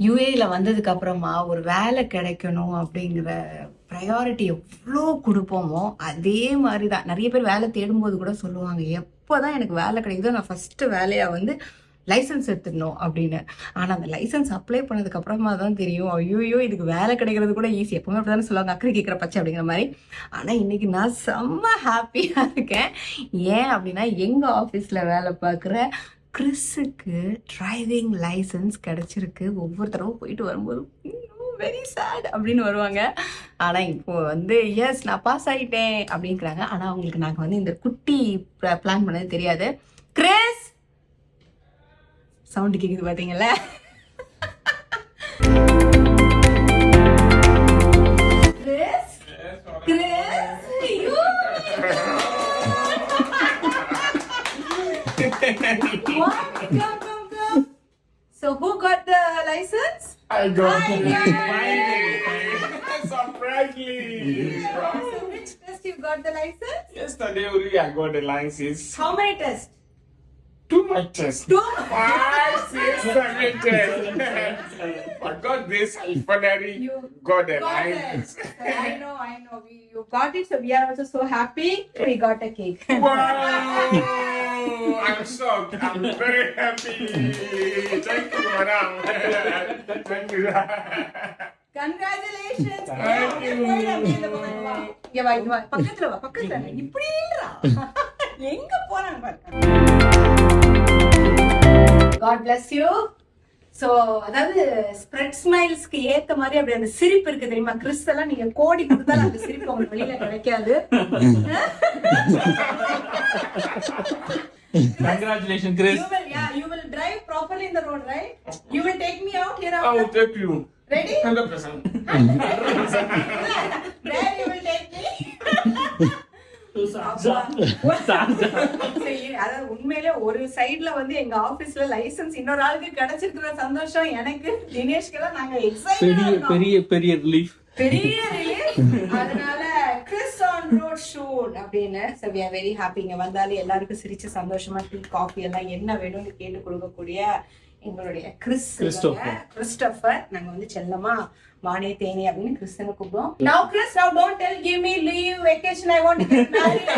யுஏல வந்ததுக்கு அப்புறமா ஒரு வேலை கிடைக்கணும் அப்படிங்கிற ப்ரையாரிட்டி எவ்வளோ கொடுப்போமோ அதே மாதிரி தான் நிறைய பேர் வேலை தேடும்போது கூட சொல்லுவாங்க, எப்போதான் எனக்கு வேலை கிடைக்குதோ நான் ஃபஸ்ட்டு வேலையாக வந்து லைசன்ஸ் எடுத்துடணும் அப்படின்னு. ஆனால் அந்த லைசன்ஸ் அப்ளை பண்ணதுக்கு அப்புறமா தான் தெரியும், ஐயோ இதுக்கு வேலை கிடைக்கிறது கூட ஈஸி. எப்பவுமே அப்படி தானே சொல்லுவாங்க, அக்கறை கேட்குற பச்சை அப்படிங்கிற மாதிரி. ஆனால் இன்னைக்கு நான் செம்ம ஹாப்பியாக இருக்கேன். ஏன் அப்படின்னா எங்கள் ஆஃபீஸில் வேலை பார்க்குற கிறிஸுக்கு டிரைவிங் லைசன்ஸ் கிடைச்சிருக்கு. ஒவ்வொரு தடவை போயிட்டு வரும்போது வெரி சேட் அப்படின்னு வருவாங்க. ஆனால் இப்போ வந்து எஸ் நான் பாஸ் ஆகிட்டேன் அப்படிங்கிறாங்க. ஆனால் அவங்களுக்கு நாங்கள் வந்து இந்த குட்டி பிளான் பண்ணது தெரியாது. கிறிஸ் சவுண்டு கேட்குது பார்த்தீங்களா? Chris Chris Come. So who got the license? I got it. Surprisingly. So which test you got the license? Yesterday only I got the license. How many tests? 2 my tests. 2. 5, 6, 7 tests. I got this. I finally You got the got license. it. I know. You got it, so we are also so happy. We got a cake. Wow! I'm shocked. I'm very happy. Thank you, madam. Thank you. Congratulations. Thank you. இங்க வா பக்கத்துல வா பக்கத்துல இப்படி இல்லடா. எங்க போறாங்க பாருங்க. God bless you. ஸோ அதாவது ஸ்ப்ரெட் ஸ்மைல்ஸ்க்கு ஏத்த மாதிரி அப்படி அந்த சிரிப்பு இருக்கு தெரியுமா? கிறிஸ் எல்லாம் நீங்க கோடி கொடுத்தாலும் அந்த சிரிப்பு உங்களுக்கு வெளியில கிடைக்காது. Congratulations, Chris. You will drive properly in the road, right? You will take me out here I will after. take you. Ready? 100%. Where you will take me? அதாவது உண்மையிலே ஒரு சைடுல வந்து எங்க ஆபீஸ்ல லைசன்ஸ் இன்னொரு ஆளுக்கு கிடைச்சிருக்கிற சந்தோஷம் எனக்கு தினேஷ்கெல்லாம் நாங்க பெரிய ரிலீஃப். அதனால கிறிஸ் ஆன் ரோட் ஷூட் அப்படின்னு so we are very happy. இங்க வந்தாலே எல்லாருக்கும் சிரிச்சு சந்தோஷமா டீ காஃபி எல்லாம் என்ன வேணும்னு கேட்டு கொடுக்கக்கூடிய எங்களுடைய கிறிஸ்டோபர் நாங்க வந்து செல்லமா மானே தேனி அப்படின்னு கிறிஸ்தனை கூப்பிடுவோம். Now Chris, now don't tell, give me leave, vacation, I want to get married.